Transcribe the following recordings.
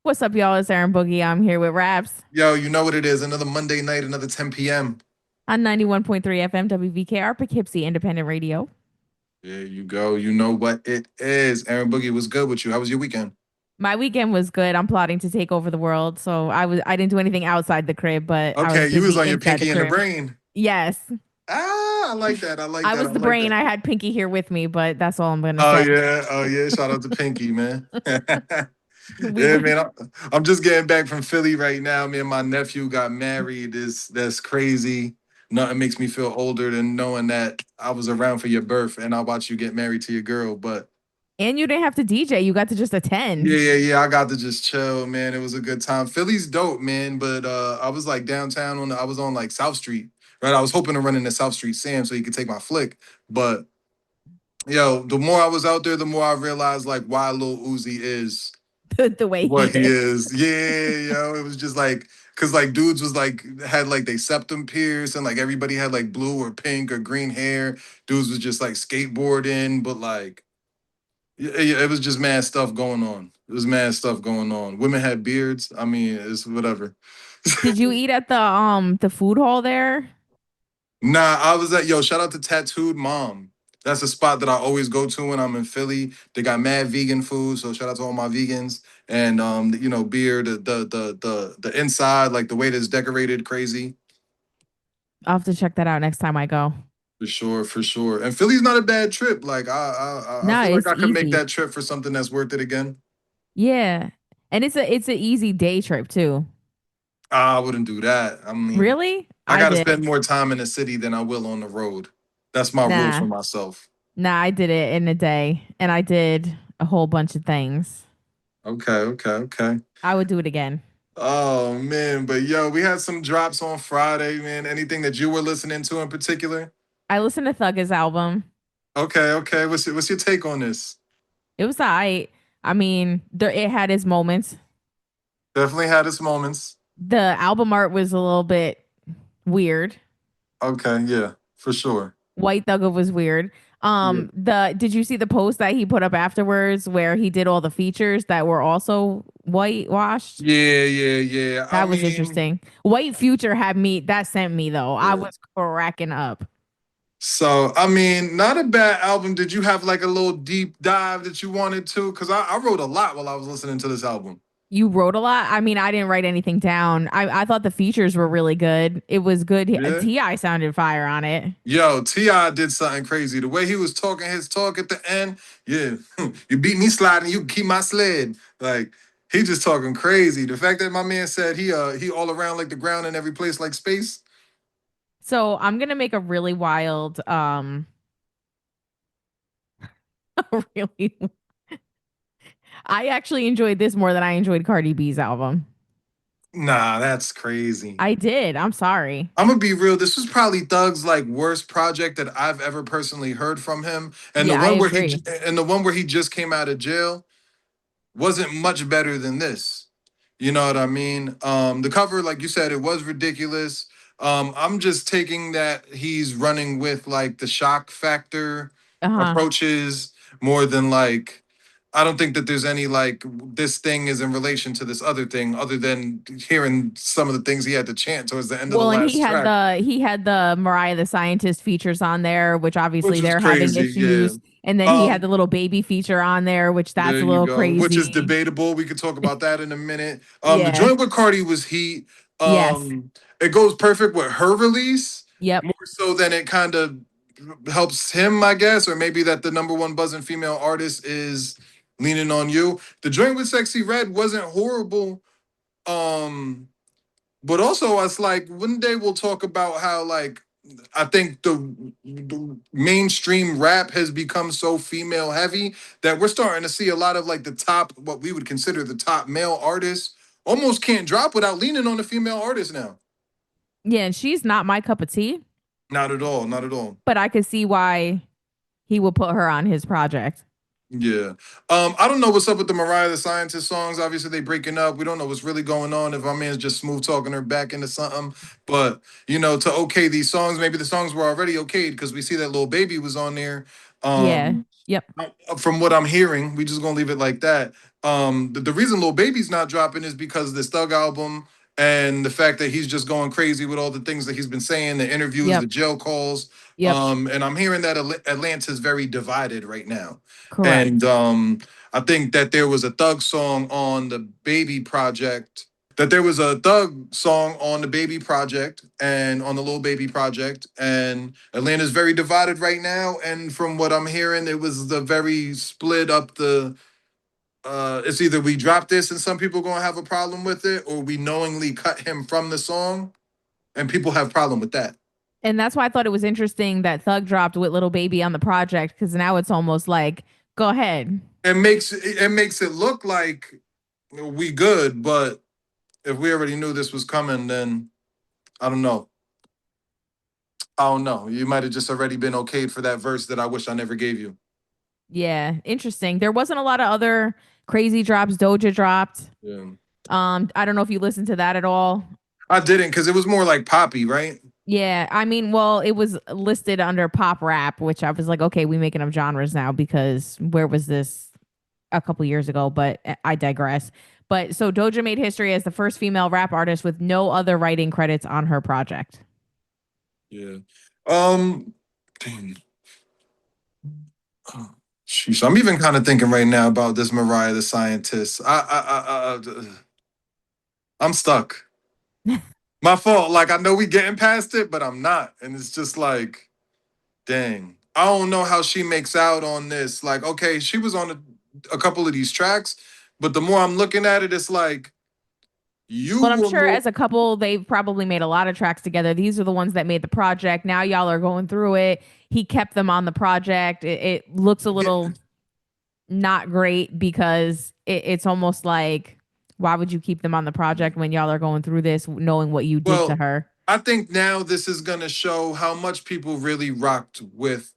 What's up, y'all? It's Erin Boogie. I'm here with Rapz Yo, you know what it is. Another Monday night, another 10 p.m. on 91.3 FM WVKR Poughkeepsie Independent Radio. There you go. You know what it is. Erin Boogie was good with you. How was your weekend? My weekend was good. I'm plotting to take over the world, so I didn't do anything outside the crib, but I was Okay, you was busy on your inside the pinky and the crib. brain. Yes, I like that. I like I that. was I the like brain. that. I had Pinky here with me, but that's all I'm gonna Oh say. yeah. Oh yeah. Shout out to Pinky, man. We Yeah, went. man. I'm just getting back from Philly right now. Me and my nephew got married. That's crazy. Nothing makes me feel older than knowing that I was around for your birth and I watched you get married to your girl. But And you didn't have to DJ. You got to just attend. yeah. I got to just chill, man. It was a good time. Philly's dope, man. But I was like downtown I was on like South Street, right? I was hoping to run into South Street Sam so he could take my flick. But yo, the more I was out there, the more I realized like why Lil Uzi is The way he what he is. is. Yeah, yo. It was just like cause like dudes was like had like they septum pierced and like everybody had like blue or pink or green hair. Dudes was just like skateboarding, but like yeah, it was just mad stuff going on. It was mad stuff going on. Women had beards. I mean, it's whatever. Did you eat at the food hall there? Nah, I was at shout out to Tattooed Mom. That's a spot that I always go to when I'm in Philly. They got mad vegan food, so shout out to all my vegans. And beer, the inside, like the way that's decorated, crazy. I'll have to check that out next time I go. For sure, for sure. And Philly's not a bad trip. Like I No, feel like it's I could make easy. that trip for something that's worth it again. Yeah, and it's an easy day trip too. I wouldn't do that. I mean, Really? I I gotta did. spend more time in the city than I will on the road. That's my rule Nah. for myself. Nah, I did it in a day and I did a whole bunch of things. Okay. I would do it again. Oh man, but yo, we had some drops on Friday, man. Anything that you were listening to in particular? I listened to Thugger's album. Okay. What's your take on this? It was alright. I mean, it had its moments. Definitely had its moments. The album art was a little bit weird. Okay, yeah, for sure. White Thugger was weird. Yeah. The did you see the post that he put up afterwards where he did all the features that were also whitewashed? Yeah. I That was mean, interesting. White Future had me that sent me though. I yeah. was cracking up. So I mean, not a bad album. Did you have like a little deep dive that you wanted to? Because I wrote a lot while I was listening to this album. You wrote a lot. I mean, I didn't write anything down. I thought the features were really good. It was good. Yeah. Ti sounded fire on it. Yo, Ti did something crazy. The way he was talking his talk at the end, yeah, you beat me sliding, you can keep my sled. Like he just talking crazy. The fact that my man said he all around like the ground in every place like space. So I'm gonna make a really wild, really. I actually enjoyed this more than I enjoyed Cardi B's album. Nah, that's crazy. I did. I'm sorry. I'm gonna be real. This was probably Thug's like worst project that I've ever personally heard from him. And the Yeah, I one where agree. he just came out of jail wasn't much better than this. You know what I mean? The cover, like you said, it was ridiculous. I'm just taking that he's running with like the shock factor Uh huh. approaches more than like I don't think that there's any like this thing is in relation to this other thing, other than hearing some of the things he had to chant towards the end of the Well, and last track, he had the Mariah the Scientist features on there, which obviously which was they're having crazy. Yeah. issues. And then he had Um, the little baby feature on there, which that's there a you little go. Which is crazy. debatable. We could talk about that in a minute. The Yeah. joint with Cardi was heat. Yes. It goes perfect with her release, Yep. more so than it kind of helps him, I guess, or maybe that the number one buzzing female artist is leaning on you. The joint with Sexy Red wasn't horrible. Um, but also it's like one day we'll talk about how like I think the mainstream rap has become so female heavy that we're starting to see a lot of like the top, what we would consider the top male artists, almost can't drop without leaning on the female artist now. Yeah, and she's not my cup of tea, Not at all. Not at all. but I could see why he would put her on his project. Yeah. I don't know what's up with the Mariah the Scientist songs. Obviously, they breaking up. We don't know what's really going on. If our man's just smooth talking her back into something. But, to okay these songs, maybe the songs were already okayed because we see that little baby was on there. Yeah. Um, Yep. from what I'm hearing, we just gonna leave it like that. The reason Lil Baby's not dropping is because of this Thug album and the fact that he's just going crazy with all the things that he's been saying, the interviews, the Yep. jail calls. Yep. And I'm hearing that Atlanta's very divided right now. And Correct. I think that there was a Thug song on the Baby project. That there was a Thug song on the Baby project and on the Little Baby project, and Atlanta's very divided right now. And from what I'm hearing, it was the very split up the. It's either we drop this and some people gonna have a problem with it, or we knowingly cut him from the song, and people have problem with that. And that's why I thought it was interesting that Thug dropped with Little Baby on the project because now it's almost like, go ahead. It makes it look like we good, but if we already knew this was coming, then I don't know. I don't know. You might have just already been okayed for that verse that I wish I never gave you. Yeah, interesting. There wasn't a lot of other crazy drops. Doja dropped. Yeah. I don't know if you listened to that at all. I didn't because it was more like poppy, right? Yeah, I mean, well, it was listed under pop rap, which I was like, okay, we making up genres now because where was this a couple years ago? But I digress. But so Doja made history as the first female rap artist with no other writing credits on her project. Yeah. Um. Dang. Oh, sheesh. I'm even kind of thinking right now about this Mariah the Scientist. I'm stuck. My fault. Like I know we getting past it, but I'm not, and it's just like, dang. I don't know how she makes out on this. Like, okay, she was on a couple of these tracks, but the more I'm looking at it, it's like you But I'm were sure more. as a couple, they've probably made a lot of tracks together. These are the ones that made the project. Now y'all are going through it. He kept them on the project. It looks a Yeah, little not great because it's almost like, why would you keep them on the project when y'all are going through this, knowing what you did to well, her? I think now this is gonna show how much people really rocked with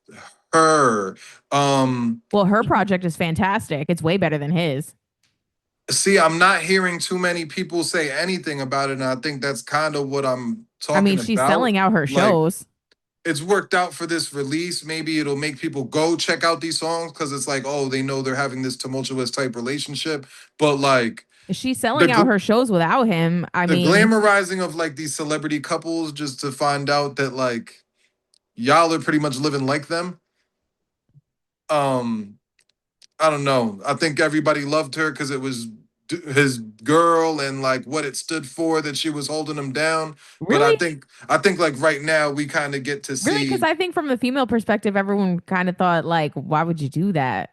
her. Um, Well, her project is fantastic. It's way better than his. See, I'm not hearing too many people say anything about it, and I think that's kind of what I'm I mean, talking she's about. selling out her Like, shows. it's worked out for this release. Maybe it'll make people go check out these songs because it's like, oh, they know they're having this tumultuous type relationship. But like She's the selling out gl- her shows without him. I the mean, glamorizing of like these celebrity couples just to find out that like y'all are pretty much living like them. Um, I don't know. I think everybody loved her because it was his girl and like what it stood for that she was holding him down. But I really? think I think like right now we kind of get to Really? Because see. I think from the female perspective, everyone kind of thought, like, why would you do that?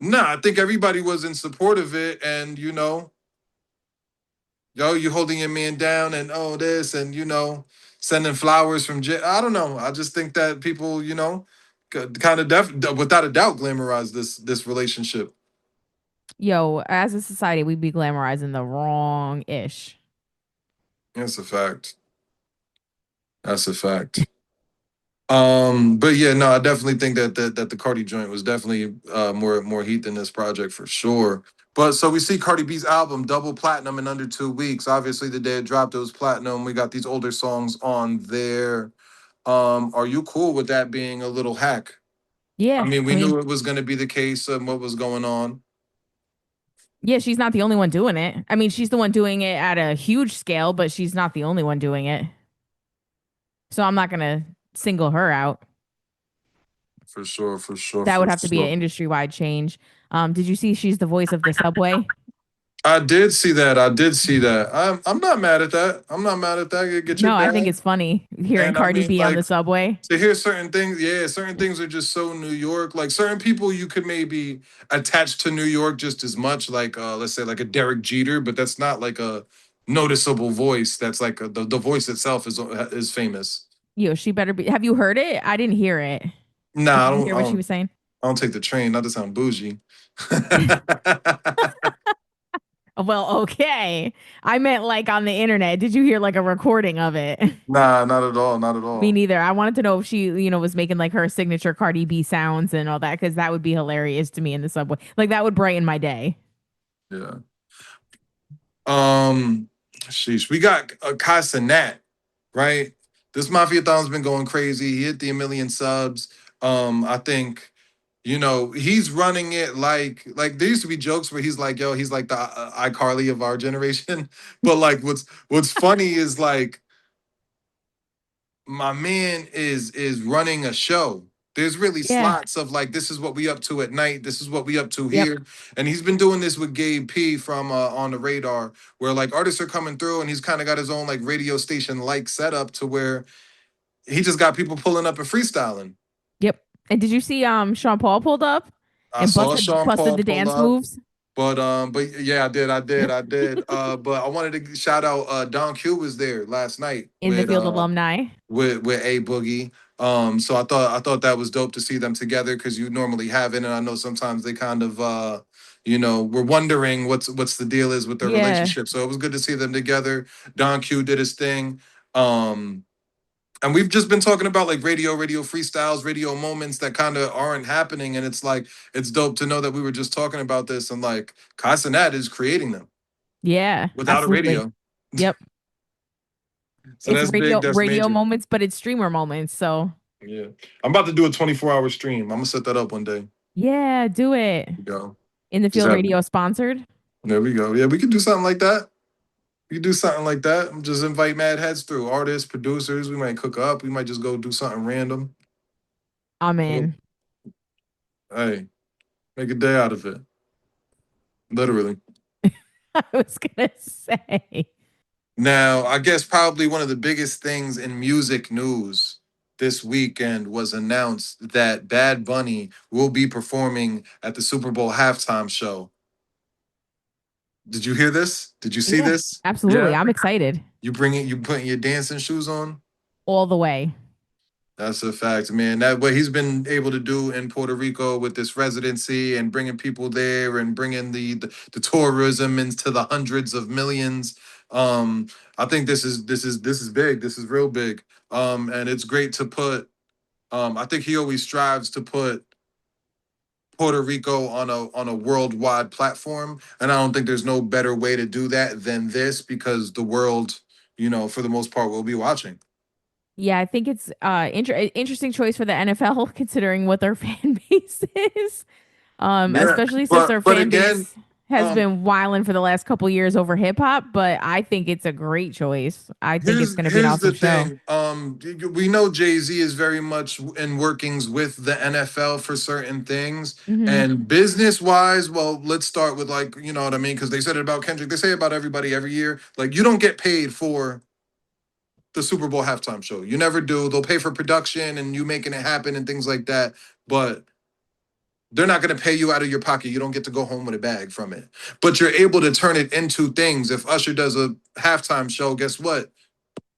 Nah, I think everybody was in support of it, and yo, you holding your man down, and oh this, and sending flowers from jail. I don't know. I just think that people, kind of without a doubt, glamorize this relationship. Yo, as a society, we'd be glamorizing the wrong ish. That's a fact. That's a fact. But yeah, no, I definitely think that the Cardi joint was definitely more heat than this project for sure. But so we see Cardi B's album double platinum in under 2 weeks. Obviously, the day it dropped, it was platinum. We got these older songs on there. Are you cool with that being a little hack? I Yeah. mean, I we mean, knew it was going to be the case and what was going on yeah, she's not the only one doing it. I mean, she's the one doing it at a huge scale, but she's not the only one doing it. So I'm not going to single her out. for sure, for sure, That for would have to be an sure. industry wide change. Did you see she's the voice of the subway? I did see that. I did see that. I'm not mad at that. I'm not mad at that. Get your No, I think bag. it's funny hearing And I Cardi mean, B on the like, subway. to hear certain things, yeah, certain things are just so New York. Like certain people you could maybe attach to New York just as much, like let's say like a Derek Jeter, but that's not like a noticeable voice. That's like the voice itself is famous. Yo, she better be. Have you heard it? I didn't hear it. Nah, Did I you don't. hear I what she don't. was saying? I don't take the train. Not to sound bougie. Well, okay. I meant like on the internet. Did you hear like a recording of it? Nah, not at all, not at Me all. neither. I wanted to know if she, was making like her signature Cardi B sounds and all that, because that would be hilarious to me in the subway. Like that would brighten my day. Yeah. Um, sheesh. We got Cenat, right? This Mafiathon's been going crazy. He hit the 1 million subs. I think, he's running it like there used to be jokes where he's like, yo, he's like the iCarly of our generation. But like what's funny is like my man is running a show. There's really Yeah. slots of like, this is what we up to at night. This is what we up to Yep. here. And he's been doing this with Gabe P from On the Radar, where like artists are coming through and he's kind of got his own like radio station like setup to where he just got people pulling up and freestyling. Yep. And did you see Sean Paul pulled up I and saw busted Sean busted Paul the pull dance up. moves? But yeah, I did. But I wanted to shout out Don Q was there last night In the field alumni. with A Boogie. So I thought that was dope to see them together because you normally haven't, and I know sometimes they kind of we're wondering what's the deal is with their Yeah. relationship. So it was good to see them together. Don Q did his thing. Um, and we've just been talking about like radio freestyles, radio moments that kind of aren't happening. And it's like it's dope to know that we were just talking about this and like Casanat is creating them Yeah. without a Absolutely. radio. Yep. So It's that's big, that's radio major. moments, but it's streamer moments. So Yeah. I'm about to do a 24-hour stream. I'm gonna set that up one day. yeah, do it. There we go. In the Just field have radio sponsored. there we go. Yeah, we could do something like that. We could do something like that. Just invite mad heads through. Artists, producers. We might cook up. We might just go do something random. I'm Well, in. hey, make a day out of it. Literally. I was gonna say. Now, I guess probably one of the biggest things in music news this weekend was announced that Bad Bunny will be performing at the Super Bowl halftime show. Did you hear this? Did you see Yeah, this? absolutely. Yeah. I'm excited. You putting your dancing shoes on? All the way. That's a fact, man. That what he's been able to do in Puerto Rico with this residency and bringing people there and bringing the tourism into the hundreds of millions. I think this is big. This is real big. And it's great to put. I think he always strives to put Puerto Rico on a worldwide platform, and I don't think there's no better way to do that than this because the world, for the most part, will be watching. Yeah, I think it's interesting choice for the NFL considering what their fan base is. Yeah, Especially since their but fan again, base has um, been wilding for the last couple years over hip hop, but I think it's a great choice. I think it's here's going to be an here's awesome the show. thing. We know Jay-Z is very much in workings with the NFL for certain things, Hmm. and business wise. Well, let's start with like you know what I mean because they said it about Kendrick. They say it about everybody every year. Like you don't get paid for the Super Bowl halftime show. You never do. They'll pay for production and you making it happen and things like that, but they're not going to pay you out of your pocket. You don't get to go home with a bag from it. But you're able to turn it into things. If Usher does a halftime show, guess what?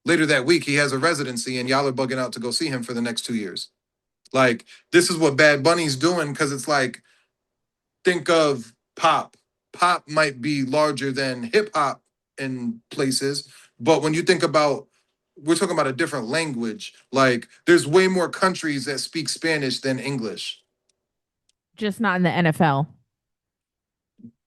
Later that week, he has a residency and y'all are bugging out to go see him for the next 2 years. Like, this is what Bad Bunny's doing because it's like, think of pop. Pop might be larger than hip hop in places, but when you think about, we're talking about a different language. Like, there's way more countries that speak Spanish than English. Just not in the NFL.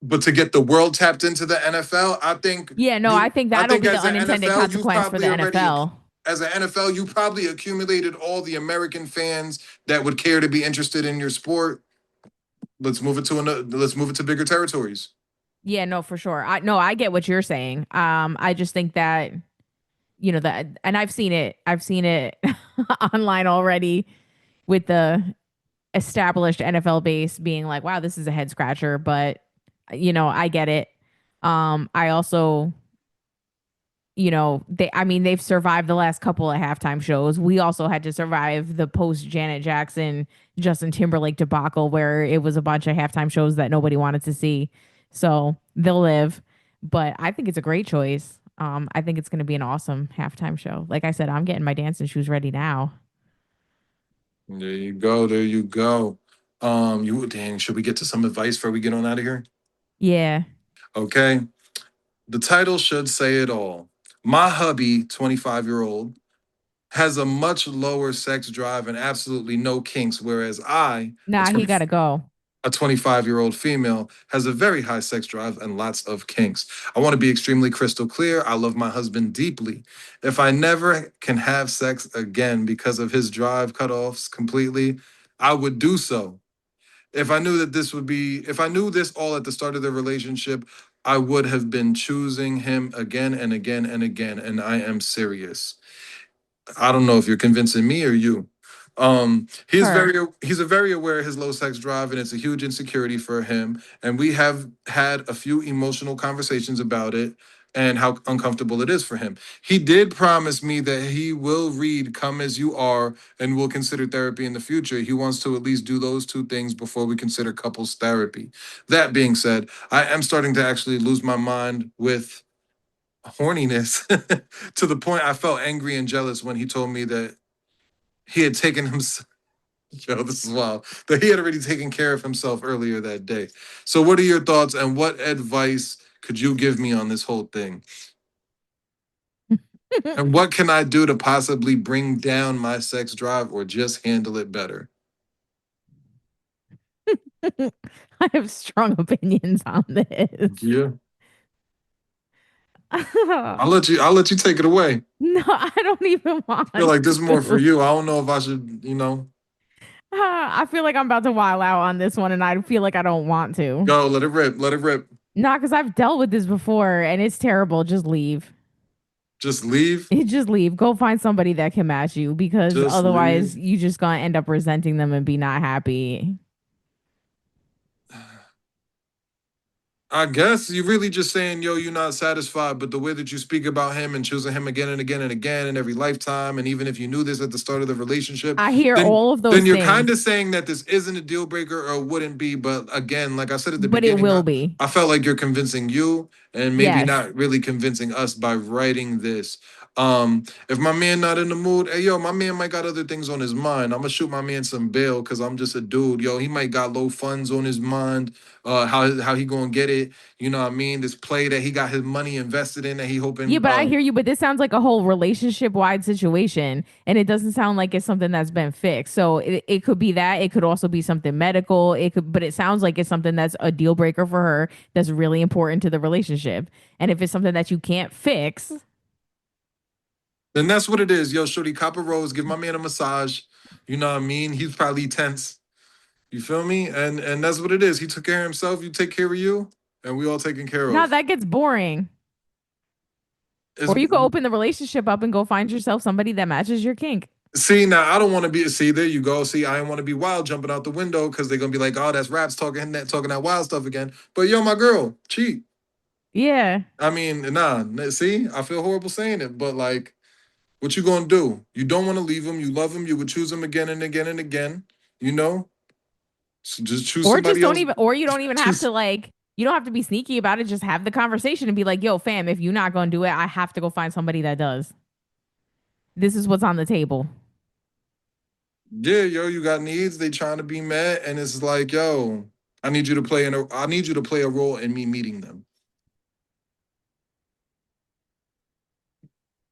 But to get the world tapped into the NFL, I think Yeah, no, I you. think I that'll think be the as an unintended NFL, you've consequence for the probably already, NFL. as an NFL, you probably accumulated all the American fans that would care to be interested in your sport. Let's move it to another. Let's move it to bigger territories. Yeah, no, for sure. I get what you're saying. I just think that that, and I've seen it online already with the established NFL base being like, wow, this is a head scratcher, but I get it. I also, they've survived the last couple of halftime shows. We also had to survive the post Janet Jackson, Justin Timberlake debacle where it was a bunch of halftime shows that nobody wanted to see. So they'll live. But I think it's a great choice. I think it's going to be an awesome halftime show. Like I said, I'm getting my dancing shoes ready now. There you go. There you go. You dang. Should we get to some advice before we get on out of here? Yeah. Okay. The title should say it all. My hubby, 25-year-old, has a much lower sex drive and absolutely no kinks, whereas I, a Nah, he 20, gotta go. a 25-year-old female, has a very high sex drive and lots of kinks. I want to be extremely crystal clear. I love my husband deeply. If I never can have sex again because of his drive cutoffs completely, I would do so. If I knew this all at the start of the relationship, I would have been choosing him again and again and again. And I am serious. I don't know if you're convincing me or you. Her. He's a very aware of his low sex drive, and it's a huge insecurity for him. And we have had a few emotional conversations about it and how uncomfortable it is for him. He did promise me that he will read "Come as You Are" and will consider therapy in the future. He wants to at least do those two things before we consider couples therapy. That being said, I am starting to actually lose my mind with horniness to the point I felt angry and jealous when he told me that he had taken himself. Yo, this is wild. That he had already taken care of himself earlier that day. So, what are your thoughts and what advice could you give me on this whole thing? And what can I do to possibly bring down my sex drive or just handle it better? I have strong opinions on this. Yeah, No, I'll let you take it away. I don't even I feel want like this is more for to. you. I don't know if I should, you know, I feel like I'm about to wild out on this one and I feel like I don't want to. go let it rip, let it rip. Nah, because I've dealt with this before and it's terrible. Just leave. Just leave. Just leave. Go find somebody that can match you because Just otherwise leave. you just gonna end up resenting them and be not happy. I guess you're really just saying, yo, you're not satisfied, but the way that you speak about him and choosing him again and again and again in every lifetime, and even if you knew this at the start of the relationship, I hear then all of then those you're kind things, of saying that this isn't a deal breaker or wouldn't be. But again, like I said at the but it beginning, will be. I felt like you're convincing you and maybe Yes. not really convincing us by writing this. If my man not in the mood, hey yo, my man might got other things on his mind. I'm gonna shoot my man some bail because I'm just a dude. Yo, he might got low funds on his mind. How he gonna get it? You know what I mean? This play that he got his money invested in that he Yeah, hoping but I hear you. But this sounds like a whole relationship wide situation, and it doesn't sound like it's something that's been fixed. So it could be that. It could also be something medical. It could, but it sounds like it's something that's a deal breaker for her. That's really important to the relationship. And if it's something that you can't fix, then that's what it is. Yo, shorty, cop a rose, give my man a massage. You know what I mean? He's probably tense. You feel me? And that's what it is. He took care of himself, you take care of you, and we all taken care now of. that gets boring. It's, Or you could open the relationship up and go find yourself somebody that matches your kink. see, now I don't want to be, see, there you go. See, I don't want to be wild jumping out the window because they're gonna be like, oh, that's Raps talking that wild stuff again. But yo, my girl, cheat. Yeah. I mean, nah, see, I feel horrible saying it, but like, what you gonna do? You don't want to leave him. You love him. You would choose him again and again and again. You know, so just choose Or just somebody don't else. even, or you don't even have Choose. to like, you don't have to be sneaky about it. Just have the conversation and be like, yo, fam, if you're not going to do it, I have to go find somebody that does. This is what's on the table. Yeah, yo, you got needs. They trying to be met, and it's like, yo, I need you to play a role in me meeting them.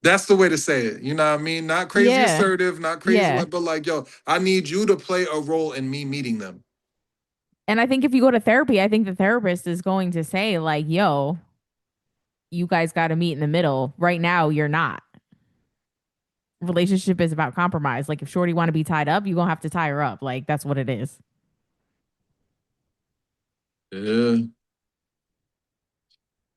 That's the way to say it. You know what I mean? Not crazy Yeah. assertive, not crazy Yeah. like, but like, yo, I need you to play a role in me meeting them. And I think if you go to therapy, I think the therapist is going to say, like, yo, you guys got to meet in the middle. Right now, you're not. Relationship is about compromise. Like, if Shorty want to be tied up, you're going to have to tie her up. Like, that's what it is. Yeah,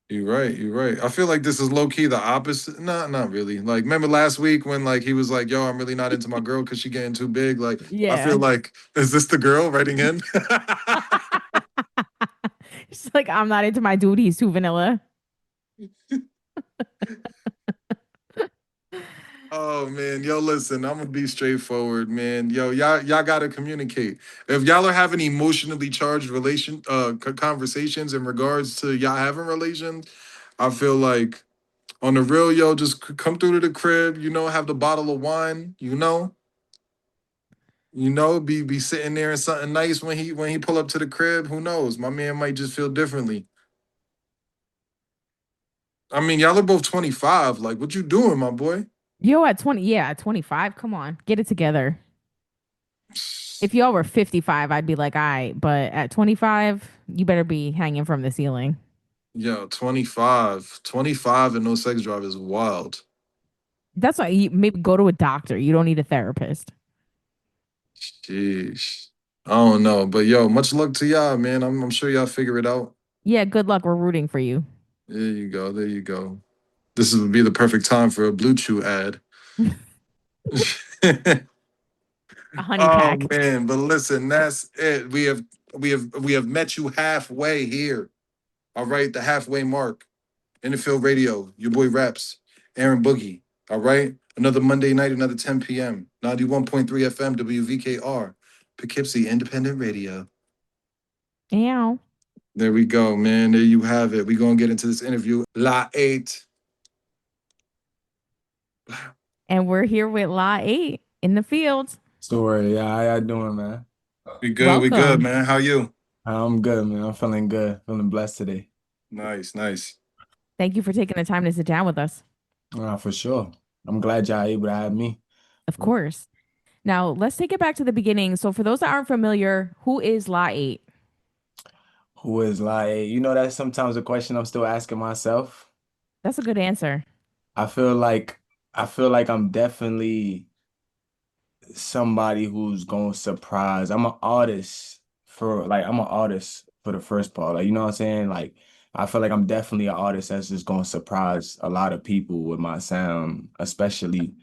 you're right. You're right. I feel like this is low key the opposite. Nah, not really. Like, remember last week when like he was like, "Yo, I'm really not into my girl because she getting too big." Like, I feel Yeah. like, is this the girl writing in? It's like, I'm not into my dude. He's too vanilla. Oh man, yo, listen, I'm gonna be straightforward, man. Yo, y'all gotta communicate. If y'all are having emotionally charged conversations in regards to y'all having relations, I feel like on the real, yo, just come through to the crib, you know, have the bottle of wine, be sitting there and something nice when he pull up to the crib. Who knows? My man might just feel differently. I mean, y'all are both 25. Like, what you doing, my boy? Yo, at 20, yeah, at 25, come on, get it together. If y'all were 55, I'd be like, all right, but at 25, you better be hanging from the ceiling. Yo, 25. 25 and no sex drive is wild. That's why you maybe go to a doctor. You don't need a therapist. Sheesh. I don't know. But yo, much luck to y'all, man. I'm sure y'all figure it out. Yeah, good luck. We're rooting for you. There you go. There you go. This would be the perfect time for a Blue Chew ad. A honey Oh pack. man, but listen, that's it. We have met you halfway here. All right, the halfway mark. NFL Radio, your boy Raps, Aaron Boogie. All right, another Monday night, another 10 p.m. 91.3 FM, WVKR, Poughkeepsie Independent Radio. Ow. There we go, man. There you have it. We're gonna get into this interview. LA8. And we're here with LA8 in the field. Story, yeah, how y'all doing, man? We good, Welcome. man. How you? I'm good, man. I'm feeling good, feeling blessed today. Nice, nice. Thank you for taking the time to sit down with us. For sure. I'm glad y'all able to have me. Of course. Now, let's take it back to the beginning. So, for those that aren't familiar, who is LA8? Who is like, that's sometimes a question I'm still asking myself. That's a good answer. I feel like I feel like I'm definitely somebody who's gonna surprise. I'm an artist for the first part. Like, you know what I'm saying? Like, I feel like I'm definitely an artist that's just gonna surprise a lot of people with my sound, especially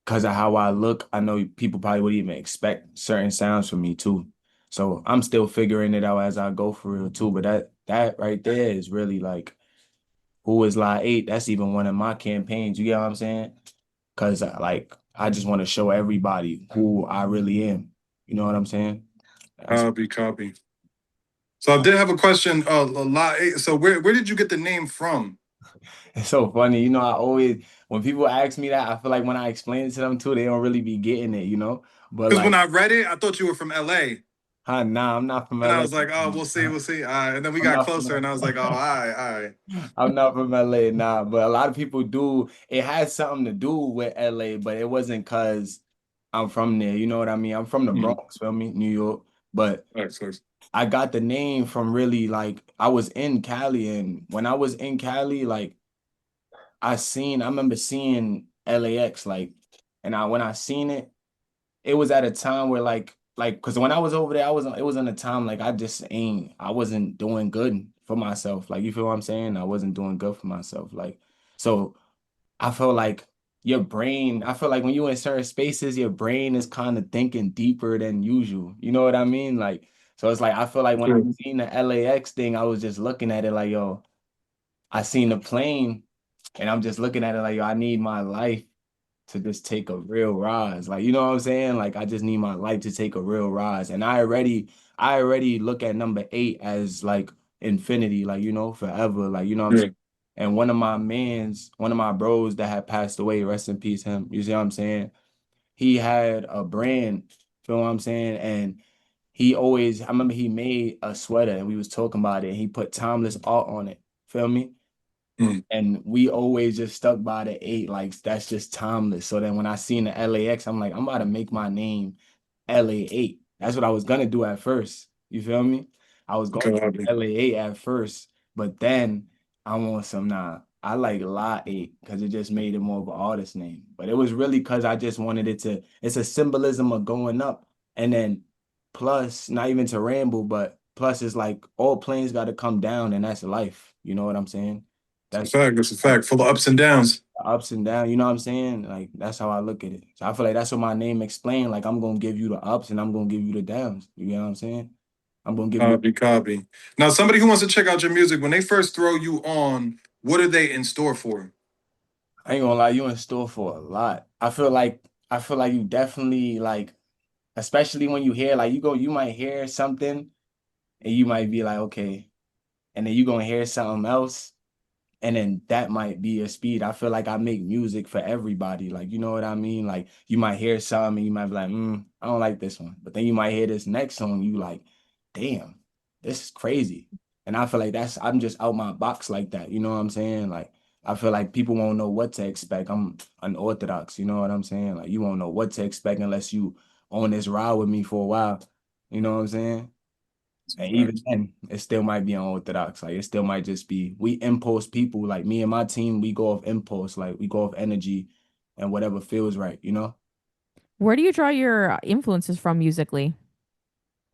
because of how I look. I know people probably would even expect certain sounds from me too. So I'm still figuring it out as I go for real too. But that right there is really like who is LA8? That's even one of my campaigns. You get what I'm saying? Because like I just want to show everybody who I really am. You know what I'm saying? That's Copy. So I did have a question. LA8. So where did you get the name from? it's so funny. I always when people ask me that, I feel like when I explain it to them too, they don't really be getting it. But Because when like, I read it, I thought you were from LA. nah, I'm not from And I LA. was like, oh, we'll see. And then we I'm got not from closer, and I was like, oh, all right, all right. I'm not from LA, nah, but a lot of people do. It has something to do with LA, but it wasn't because I'm from there. You know what I mean? I'm from the Mm. Bronx, feel me? New York. But Nice. I got the name from really like I was in Cali, and when I was in Cali, like I remember seeing LAX, like, and when I seen it, it was at a time where like because when I was over there, it was in a time like I wasn't doing good for myself. Like you feel what I'm saying? I wasn't doing good for myself. Like so I feel like I feel like when you in certain spaces, your brain is kind of thinking deeper than usual. You know what I mean? Like so it's like I feel like when I True. seen the LAX thing, I was just looking at it like, yo, I seen the plane and I'm just looking at it like, yo, I need my life to just take a real rise. Like, you know what I'm saying? Like, I just need my life to take a real rise. And I already look at number 8 as like infinity, like, forever. Like, you know what I'm Yeah. saying? And one of my bros that had passed away, rest in peace, him. You see what I'm saying? He had a brand, feel what I'm saying? And I remember he made a sweater and we was talking about it. And he put timeless art on it. Feel me? Mm. And we always just stuck by the 8, like that's just timeless. So then when I seen the LAX, I'm like, I'm about to make my name LA8. That's what I was gonna do at first. You feel me? I was gonna do Copy. LA8 at first, but then I want some I like La 8 because it just made it more of an artist name. But it was really because I just wanted it's a symbolism of going up. And then plus, not even to ramble, but plus it's like all planes gotta come down and that's life. You know what I'm saying? It's a That's fact. It's a fact. Full of ups and downs. ups and downs, you know what I'm saying? Like that's how I look at it. So I feel like that's what my name explain. Like I'm gonna give you the ups and I'm gonna give you the downs. You know what I'm saying? I'm gonna give you Copy. Now, somebody who wants to check out your music, when they first throw you on, what are they in store for? I ain't gonna lie, you in store for a lot. I feel like you definitely like, especially when you hear like you might hear something and you might be like, okay, and then you gonna hear something else. And then that might be a speed. I feel like I make music for everybody. Like, you know what I mean? Like, you might hear something and you might be like, I don't like this one. But then you might hear this next song, you like, damn, this is crazy. And I feel like I'm just out my box like that. You know what I'm saying? Like, I feel like people won't know what to expect. I'm unorthodox, you know what I'm saying? Like you won't know what to expect unless you on this ride with me for a while. You know what I'm saying? And even Facts. then, it still might be unorthodox. Like it still might just be we impulse people. Like me and my team, we go off impulse. Like we go off energy and whatever feels right, you know? Where do you draw your influences from musically?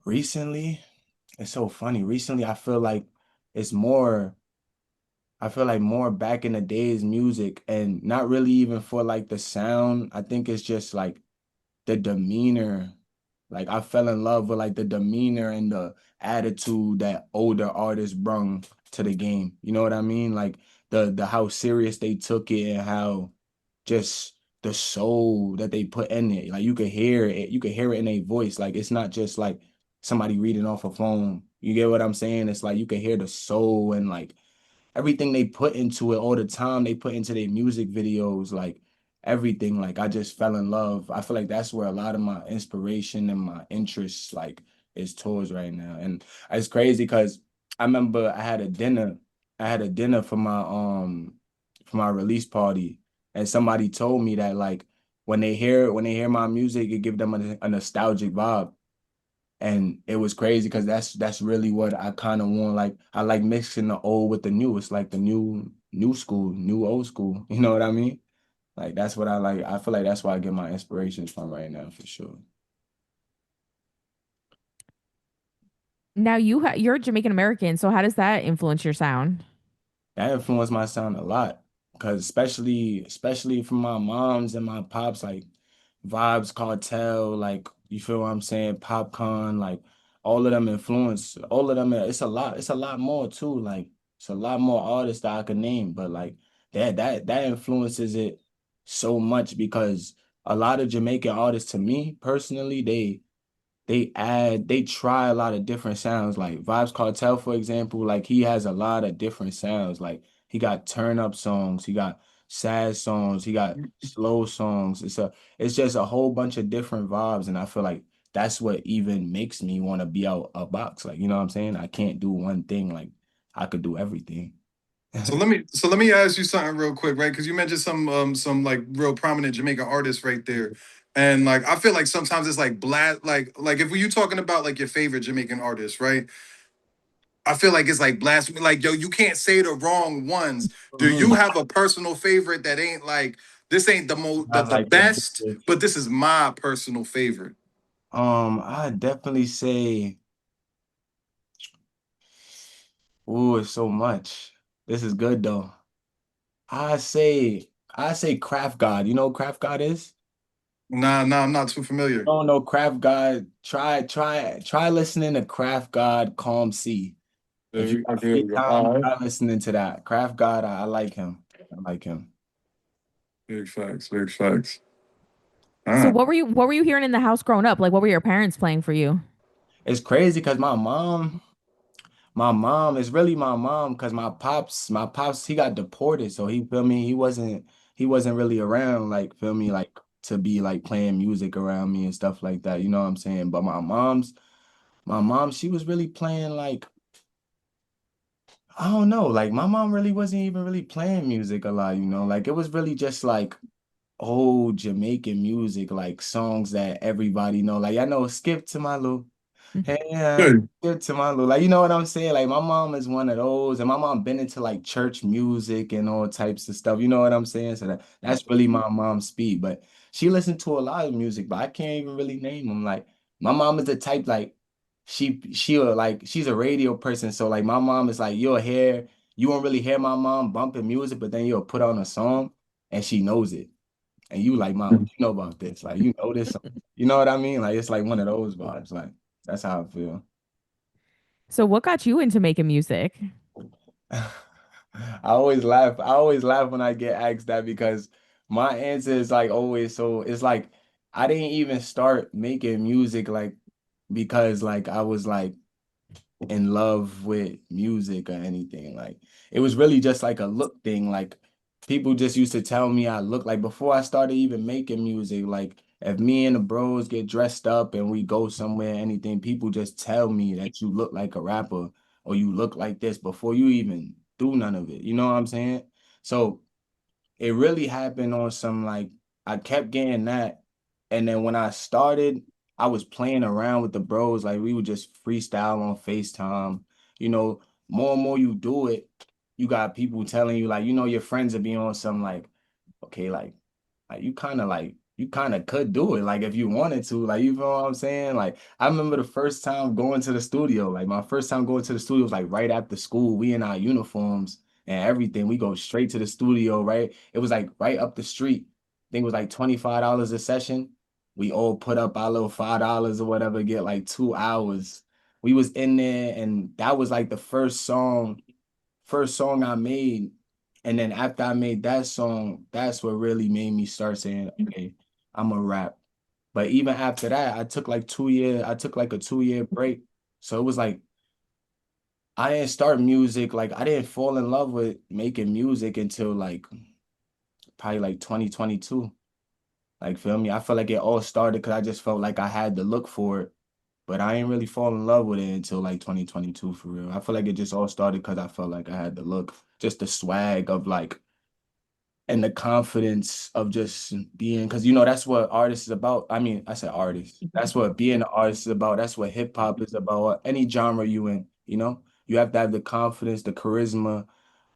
Recently, it's so funny. Recently, it's more I feel like more back in the days music and not really even for like the sound. I think it's just like the demeanor. Like I fell in love with like the demeanor and the attitude that older artists brung to the game. You know what I mean? Like the how serious they took it and how just the soul that they put in it. Like you could hear it, you could hear it in their voice. Like it's not just like somebody reading off a phone. You get what I'm saying? It's like you can hear the soul and like everything they put into it, all the time they put into their music videos, like everything. Like I just fell in love. I feel like that's where a lot of my inspiration and my interests like is towards right now. And it's crazy because I remember I had a dinner for my release party, and somebody told me that like when they hear my music, it give them a nostalgic vibe. And it was crazy because that's really what I kind of want. Like I like mixing the old with the new. It's like the new school, new old school. You know what I mean? Like that's what I like. I feel like that's where I get my inspirations from right now for sure. Now you're Jamaican American, so how does that influence your sound? That influenced my sound a lot because especially from my moms and my pops, like Vibes Cartel, like you feel what I'm saying, Popcorn, like all of them influence, all of them. It's a lot more too. Like it's a lot more artists that I could name, but like that influences it so much because a lot of Jamaican artists, to me personally, they try a lot of different sounds. Like Vibes Cartel, for example, like he has a lot of different sounds. Like he got turn up songs, he got sad songs, he got slow songs. It's just a whole bunch of different vibes. And I feel like that's what even makes me want to be out a box. Like, you know what I'm saying? I can't do one thing. Like I could do everything. So let me ask you something real quick, right? Because you mentioned some like real prominent Jamaican artists right there. And like I feel like sometimes it's like like if you talking about like your favorite Jamaican artist, right? I feel like it's like blasphemy. Like, yo, you can't say the wrong ones. Do you Mhm. have a personal favorite that ain't like this ain't the most Not the like the best, biggest. but this is my personal favorite? I definitely say, oh, it's so much. This is good though. I say Craft God. You know what Craft God is? Nah, I'm not too familiar. Oh no, Craft God. Try listening to Craft God Calm Sea. If you got Here free we go. time, All right. try listening to that. Craft God, I like him. I like him. Big facts, big facts. All So right. what were you hearing in the house growing up? Like what were your parents playing for you? It's crazy because my mom is really my mom because my pops, he got deported, so he feel me, he wasn't really around, like feel me, like to be like playing music around me and stuff like that. You know what I'm saying? But my mom, she was really playing like I don't know, like my mom really wasn't even really playing music a lot, you know, like it was really just like old Jamaican music, like songs that everybody know. Like I know Skip to my Lou. Hey, yeah, Good. Skip to my Lou. Like you know what I'm saying? Like my mom is one of those, and my mom been into like church music and all types of stuff. You know what I'm saying? So that's really my mom's speed. But she listened to a lot of music, but I can't even really name them. Like my mom is the type like she'll like she's a radio person. So like my mom is like you won't really hear my mom bumping music, but then you'll put on a song and she knows it. And you like, mom, what you know about this? Like, you know this. You know what I mean? Like, it's like one of those vibes. Like, that's how I feel. So what got you into making music? I always laugh. I always laugh when I get asked that because my answer is like always so it's like I didn't even start making music like because like I was like in love with music or anything. Like it was really just like a look thing. Like people just used to tell me I look like before I started even making music. Like if me and the bros get dressed up and we go somewhere, anything, people just tell me that you look like a rapper or you look like this before you even do none of it. You know what I'm saying? So it really happened on some like I kept getting that. And then when I started, I was playing around with the bros. Like we would just freestyle on FaceTime. You know, more and more you do it, you got people telling you like, your friends are being on some like, okay, like you kind of could do it like if you wanted to, like you know what I'm saying? Like I remember the first time going to the studio, like my first time going to the studio was like right after school. We in our uniforms and everything. We go straight to the studio, right? It was like right up the street. I think it was like $25 a session. We all put up our little $5 or whatever, get like 2 hours. We was in there and that was like the first song I made. And then after I made that song, that's what really made me start saying, okay, I'm a rap. But even after that, I took like a 2 year break. So it was like I didn't start music, like I didn't fall in love with making music until like probably like 2022. Like feel me? I feel like it all started because I just felt like I had to look for it. But I ain't really fall in love with it until like 2022 for real. I feel like it just all started because I felt like I had to look, just the swag of like and the confidence of just being, because that's what artists is about. I mean, I said artist. That's what being an artist is about. That's what hip hop is about. Any genre you in, you have to have the confidence, the charisma,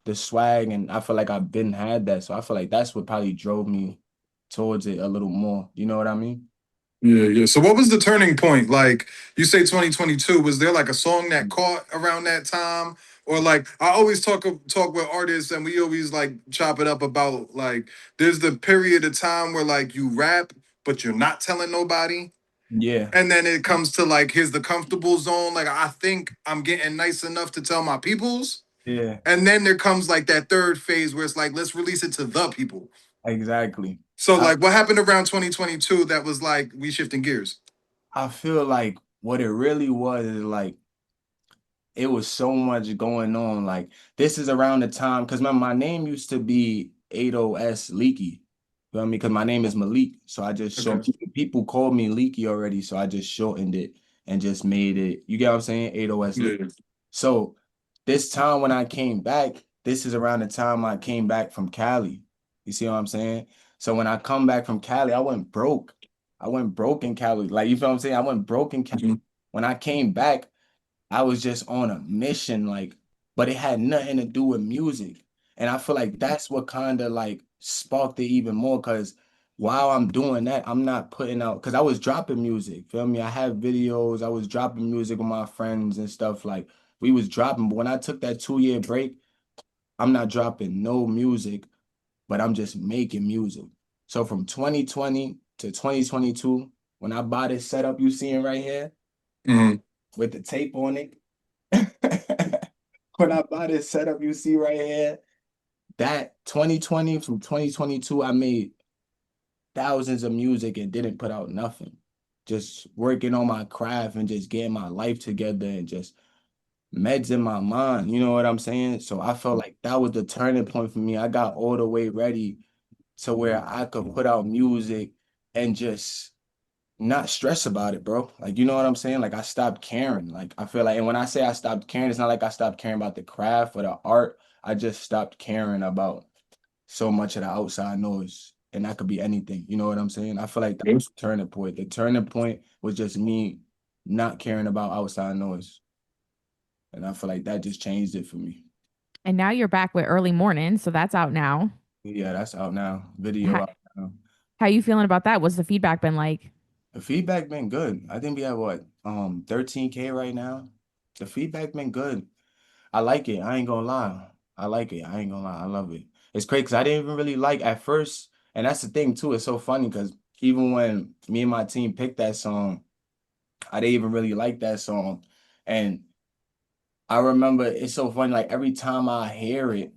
the swag, and I feel like I've been had that. So I feel like that's what probably drove me towards it a little more. You know what I mean? Yeah, yeah. So what was the turning point? Like you say 2022, was there like a song that caught around that time? Or like I always talk with artists and we always like chop it up about like there's the period of time where like you rap but you're not telling nobody. Yeah, And then it comes to like here's the comfortable zone. Like I think I'm getting nice enough to tell my peoples. yeah, And then there comes like that third phase where it's like let's release it to the people. exactly. So I like what happened around 2022 that was like we shifting gears? I feel like what it really was is like it was so much going on. Like this is around the time because my name used to be 80S Leaky. You know what I mean? Because my name is Malik. So I just Okay. short people called me Leaky already. So I just shortened it and just made it, you get what I'm saying? 80S Leaky. Yeah. So this time when I came back, this is around the time I came back from Cali. You see what I'm saying? So when I come back from Cali, I went broke. I went broke in Cali. Like you feel what I'm saying? I went broke in Cali. Mhm. When I came back, I was just on a mission, like, but it had nothing to do with music. And I feel like that's what kind of like sparked it even more. Cause while I'm doing that, I'm not putting out, cause I was dropping music. Feel me? I have videos, I was dropping music with my friends and stuff. Like we was dropping, but when I took that 2 year break, I'm not dropping no music, but I'm just making music. So from 2020 to 2022, when I bought this setup you seeing right here Mhm. with the tape on it, when I buy this setup you see right here, that 2020 from 2022, I made thousands of music and didn't put out nothing. Just working on my craft and just getting my life together and just meds in my mind. You know what I'm saying? So I felt like that was the turning point for me. I got all the way ready to where I could put out music and just not stress about it, bro. Like, you know what I'm saying? Like, I stopped caring. Like, I feel like, and when I say I stopped caring, it's not like I stopped caring about the craft or the art. I just stopped caring about so much of the outside noise. And that could be anything. You know what I'm saying? I feel like that was the turning point. The turning point was just me not caring about outside noise. And I feel like that just changed it for me. And now you're back with early morning, so that's out now. Yeah, that's out now. Video How, out now. how you feeling about that? What's the feedback been like? The feedback been good. I think we have what, 13K right now. The feedback been good. I like it. I ain't gonna lie. I like it. I ain't gonna lie. I love it. It's crazy because I didn't even really like at first, and that's the thing too. It's so funny because even when me and my team picked that song, I didn't even really like that song. And I remember it's so funny, like every time I hear it,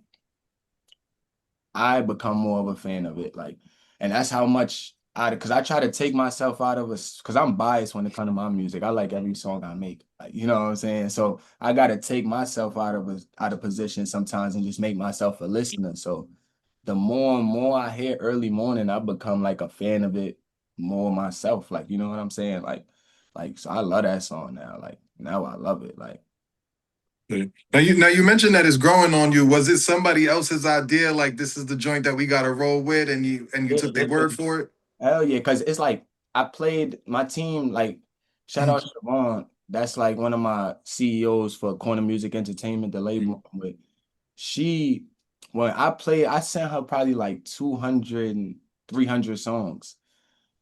I become more of a fan of it. Like, and that's how much because I try to take myself out of us because I'm biased when it comes to my music. I like every song I make. Like, you know what I'm saying? So I gotta take myself out of position sometimes and just make myself a listener. So the more and more I hear early morning, I become like a fan of it more myself. Like, you know what I'm saying? Like so I love that song now. Like now I love it. Like Okay. Now you mentioned that it's growing on you. Was it somebody else's idea? Like this is the joint that we got to roll with, and you Yeah, took their word literally. for it? Hell yeah, because it's like I played my team, like shout out Siobhan. That's like one of my CEOs for Corner Music Entertainment, the label I'm with. She, when I played, I sent her probably like 200, 300 songs.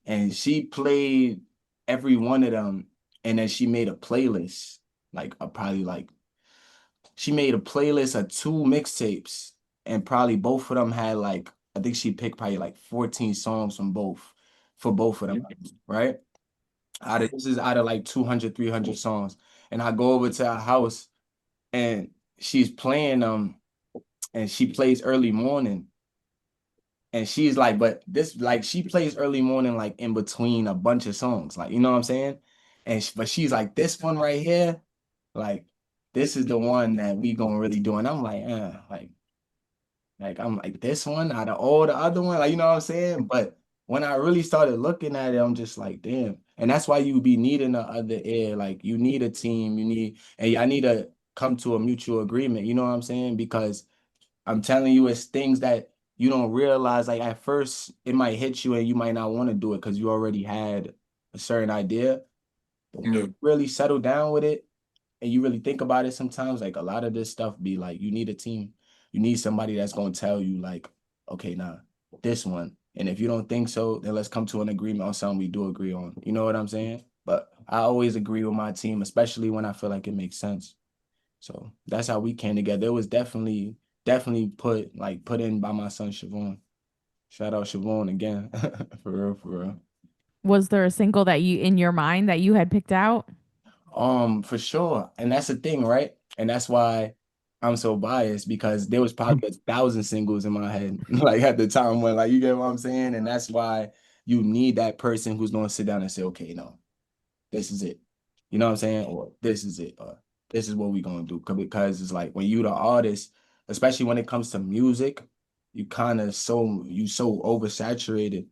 And she played every one of them. And then she made a playlist, like probably like she made a playlist of two mixtapes, and probably both of them had like I think she picked probably like 14 songs from both for both of them, right? This is out of like 200, 300 songs. And I go over to her house and she's playing them and she plays early morning. And she's like, but this like she plays early morning like in between a bunch of songs, like you know what I'm saying? But she's like, this one right here, like this is the one that we gonna really do. And I'm like, like I'm like this one out of all the other one, like you know what I'm saying? But when I really started looking at it, I'm just like, damn. And that's why you be needing the other ear. Like you need a team, and I need to come to a mutual agreement. You know what I'm saying? Because I'm telling you, it's things that you don't realize. Like at first, it might hit you, and you might not want to do it because you already had a certain idea. But when Yeah. you really settle down with it, and you really think about it sometimes, like a lot of this stuff be like, you need a team. You need somebody that's gonna tell you, like, okay, nah, this one. And if you don't think so, then let's come to an agreement on something we do agree on. You know what I'm saying? But I always agree with my team, especially when I feel like it makes sense. So that's how we came together. It was definitely put in by my son Siobhan. Shout out Siobhan again. For real, for real. Was there a single that you in your mind that you had picked out? For sure. And that's the thing, right? And that's why I'm so biased because there was probably 1,000 singles in my head, like at the time when, like, you get what I'm saying? And that's why you need that person who's going to sit down and say, okay, no, this is it. You know what I'm saying? Or this is it. Or this is what we're going to do. Because it's like when you the artist, especially when it comes to music, you so oversaturated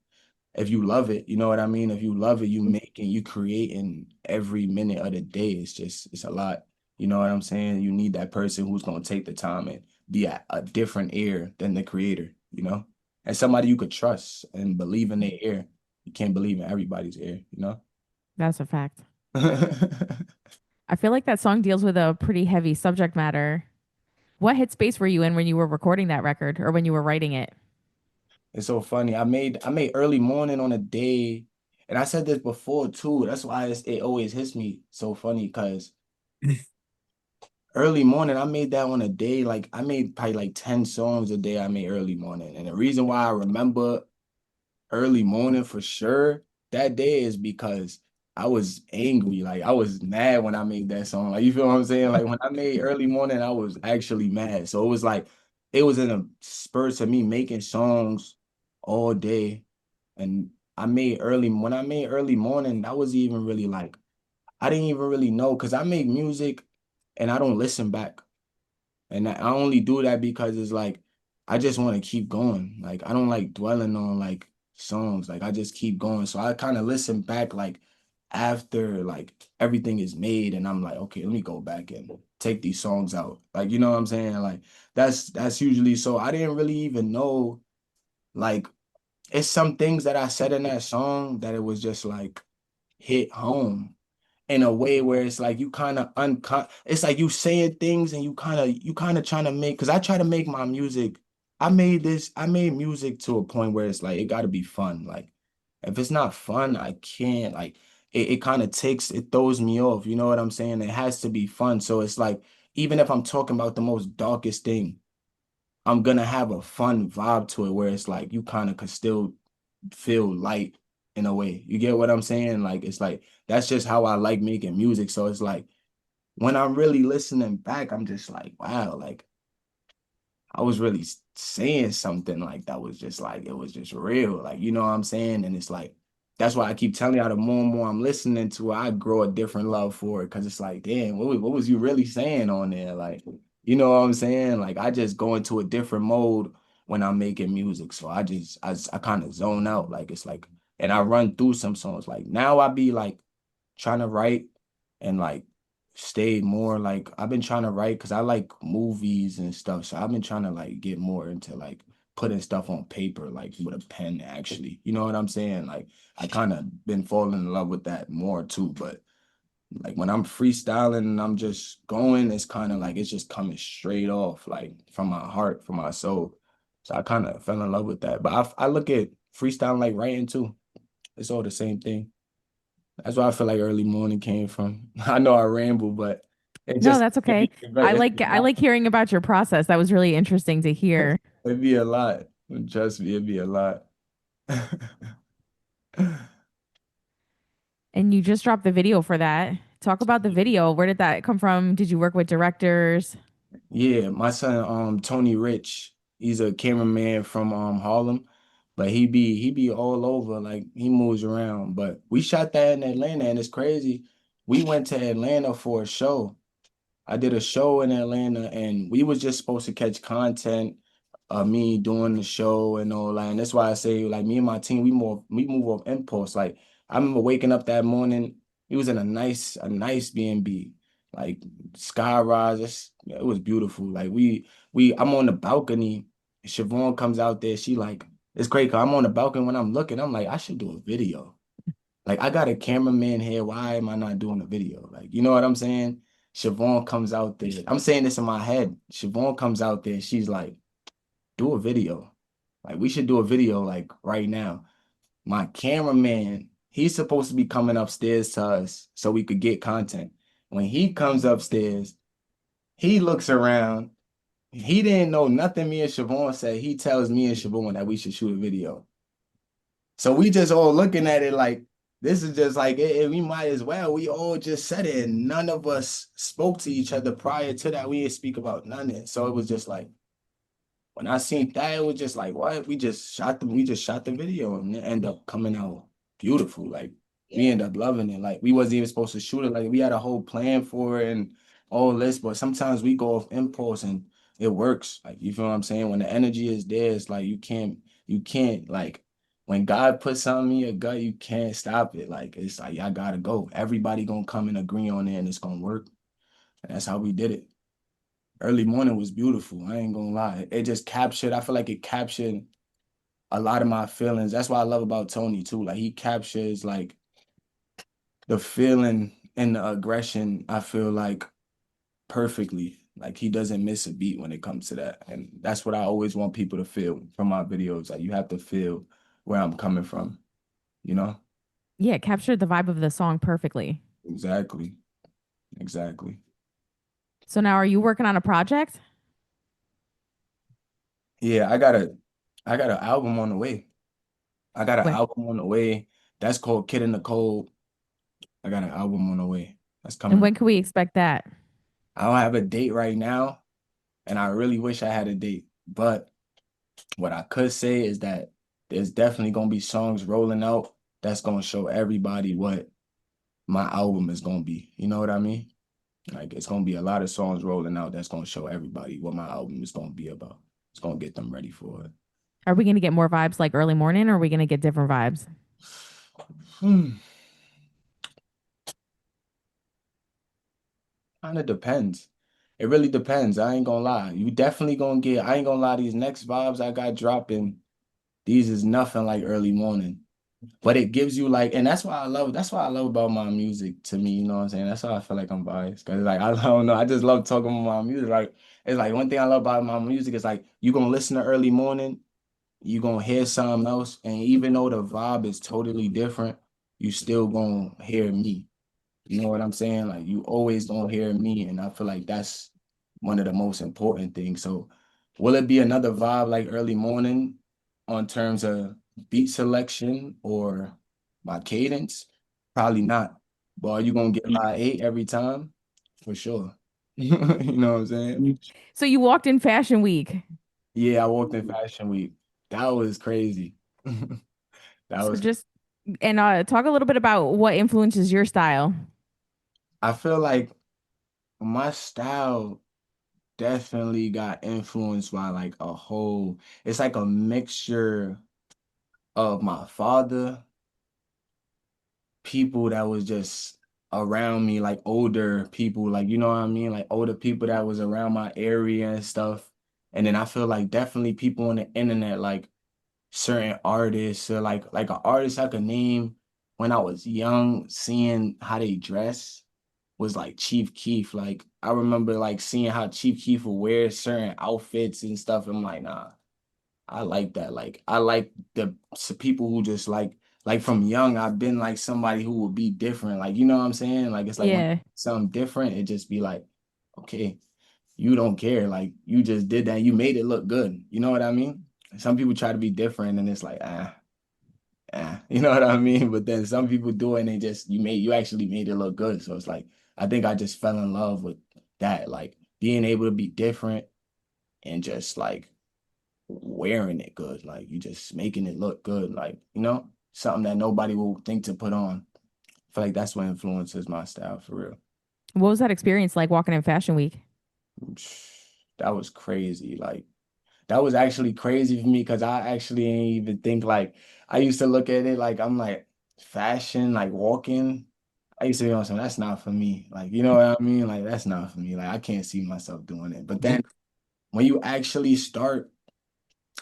if you love it, you know what I mean? If you love it, you creating every minute of the day. It's a lot. You know what I'm saying? You need that person who's gonna take the time and be a different ear than the creator, you know? And somebody you could trust and believe in their ear. You can't believe in everybody's ear, you know? That's a fact. I feel like that song deals with a pretty heavy subject matter. What headspace were you in when you were recording that record or when you were writing it? It's so funny. I made early morning on a day, and I said this before too. That's why it always hits me so funny because early morning, I made that on a day. Like I made probably like 10 songs a day. I made early morning. And the reason why I remember early morning for sure that day is because I was angry. Like I was mad when I made that song. Like you feel what I'm saying? Like when I made early morning, I was actually mad. So it was like it was in a spurt of me making songs all day. And when I made early morning, that was even really like I didn't even really know because I make music and I don't listen back. And I only do that because it's like I just want to keep going. Like I don't like dwelling on like songs. Like I just keep going. So I kind of listen back like after like everything is made and I'm like, okay, let me go back and take these songs out. Like you know what I'm saying? Like that's usually so I didn't really even know like it's some things that I said in that song that it was just like hit home in a way where it's like you kind of it's like you saying things and you kind of trying to make because I try to make my music. I made music to a point where it's like it got to be fun. Like if it's not fun, I can't like it kind of it throws me off. You know what I'm saying? It has to be fun. So it's like even if I'm talking about the most darkest thing, I'm gonna have a fun vibe to it where it's like you kind of could still feel light in a way. You get what I'm saying? Like it's like that's just how I like making music. So it's like when I'm really listening back, I'm just like, wow, like I was really saying something like that was just like it was just real. Like, you know what I'm saying? And it's like that's why I keep telling you the more and more I'm listening to it, I grow a different love for it. Cause it's like, damn, what was you really saying on there? Like, you know what I'm saying? Like I just go into a different mode when I'm making music. So I kind of zone out. Like it's like, and I run through some songs. Like now I be like trying to write and like stayed more like I've been trying to write because I like movies and stuff. So I've been trying to like get more into like putting stuff on paper, like with a pen actually. You know what I'm saying? Like I kind of been falling in love with that more too. But like when I'm freestyling and I'm just going, it's kind of like it's just coming straight off, like from my heart, from my soul. So I kind of fell in love with that. But I look at freestyling like writing too. It's all the same thing. That's why I feel like early morning came from. I know I ramble, but it No, just that's okay. I like hearing about your process. That was really interesting to hear. it'd be a lot. Trust me, it'd be a lot. And you just dropped the video for that. Talk about the video. Where did that come from? Did you work with directors? Yeah, my son, Tony Rich, he's a cameraman from Harlem, but he be all over, like he moves around. But we shot that in Atlanta, and it's crazy. We went to Atlanta for a show. I did a show in Atlanta, and we was just supposed to catch content of me doing the show and all that. And that's why I say, like, me and my team, we move off impulse. Like, I remember waking up that morning. It was in a nice B&B, like sky rise. It was beautiful. Like I'm on the balcony. Siobhan comes out there. She like, it's great. Cause I'm on the balcony when I'm looking. I'm like, I should do a video. Like, I got a cameraman here. Why am I not doing a video? Like, you know what I'm saying? Siobhan comes out there. I'm saying this in my head. Siobhan comes out there. She's like, do a video. Like, we should do a video like right now. My cameraman, he's supposed to be coming upstairs to us so we could get content. When he comes upstairs, he looks around. He didn't know nothing me and Siobhan said. He tells me and Siobhan that we should shoot a video. So we just all looking at it like this is just like we might as well. We all just said it, and none of us spoke to each other prior to that. We didn't speak about none of it. So it was just like when I seen that, it was just like, what? We just shot the video and it ended up coming out beautiful. Like we ended up loving it. Like we wasn't even supposed to shoot it. Like we had a whole plan for it and all this, but sometimes we go off impulse and it works. Like you feel what I'm saying? When the energy is there, it's like you can't like when God puts something in your gut, you can't stop it. Like it's like y'all gotta go. Everybody gonna come and agree on it and it's gonna work. And that's how we did it. Early morning was beautiful. I ain't gonna lie. It just captured, I feel like it captured a lot of my feelings. That's what I love about Tony too. Like he captures like the feeling and the aggression, I feel like perfectly. Like he doesn't miss a beat when it comes to that. And that's what I always want people to feel from my videos. Like you have to feel where I'm coming from, you know? Yeah, it captured the vibe of the song perfectly. Exactly. Exactly. So now are you working on a project? Yeah, I got an album on the way. I got an When album on the way. That's called Kid in the Cold. I got an album on the way. That's and coming. when can we expect that? I don't have a date right now, and I really wish I had a date. But what I could say is that there's definitely gonna be songs rolling out that's gonna show everybody what my album is gonna be. You know what I mean? Like it's gonna be a lot of songs rolling out that's gonna show everybody what my album is gonna be about. It's gonna get them ready for it. Are we going to get more vibes like early morning or are we going to get different vibes? Hmm. Kind of depends. It really depends. I ain't gonna lie. You definitely gonna get, I ain't gonna lie, these next vibes I got dropping, these is nothing like early morning. But it gives you like, and that's why I love about my music to me, you know what I'm saying? That's why I feel like I'm biased. Cause like I don't know, I just love talking about my music. Like it's like one thing I love about my music is like you gonna listen to early morning, you gonna hear something else, and even though the vibe is totally different, you still gonna hear me. You know what I'm saying? Like you always gonna hear me, and I feel like that's one of the most important things. So, will it be another vibe like early morning on terms of beat selection or my cadence? Probably not. But are you gonna get LA8 every time? For sure. You know what I'm saying? So you walked in Fashion Week. Yeah, I walked in Fashion Week. That was crazy. That So was. just and talk a little bit about what influences your style. I feel like my style definitely got influenced by like a whole, it's like a mixture of my father, people that was just around me, like older people, like you know what I mean, like older people that was around my area and stuff. And then I feel like definitely people on the internet, like certain artists, or like an artist I could name when I was young, seeing how they dress was like Chief Keef. Like I remember like seeing how Chief Keef would wear certain outfits and stuff. I'm like, nah, I like that. Like I like people who just like from young, I've been like somebody who would be different. Like, you know what I'm saying? Like it's like when Yeah. something different, it just be like, okay, you don't care. Like you just did that. You made it look good. You know what I mean? Some people try to be different and it's like, you know what I mean? But then some people do it and they just you actually made it look good. So it's like I think I just fell in love with that, like being able to be different and just like wearing it good, like you just making it look good, like something that nobody will think to put on. I feel like that's what influences my style for real. What was that experience like walking in Fashion Week? That was crazy. Like that was actually crazy for me because I actually ain't even think like I used to look at it like I'm like fashion, like walking. I used to be on something that's not for me. Like, you know what I mean? Like that's not for me. Like I can't see myself doing it. But then when you actually start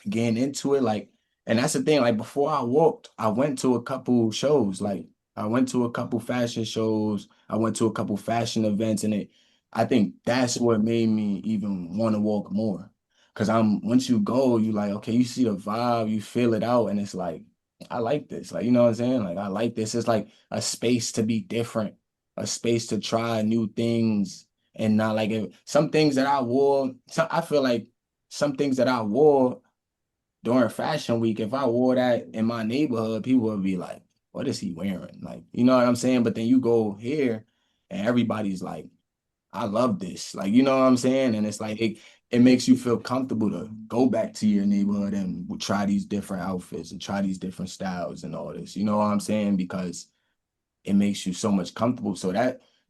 getting into it, like, and that's the thing, like before I walked, I went to a couple shows, like I went to a couple fashion shows, I went to a couple fashion events, and I think that's what made me even want to walk more. Cause once you go, you like, okay, you see the vibe, you feel it out, and it's like, I like this. Like, you know what I'm saying? Like, I like this. It's like a space to be different, a space to try new things. And not like some things that I wore, I feel like some things that I wore during fashion week, if I wore that in my neighborhood, people would be like, what is he wearing? Like, you know what I'm saying? But then you go here and everybody's like, I love this. Like, you know what I'm saying? And it's like it makes you feel comfortable to go back to your neighborhood and try these different outfits and try these different styles and all this. You know what I'm saying? Because it makes you so much comfortable. So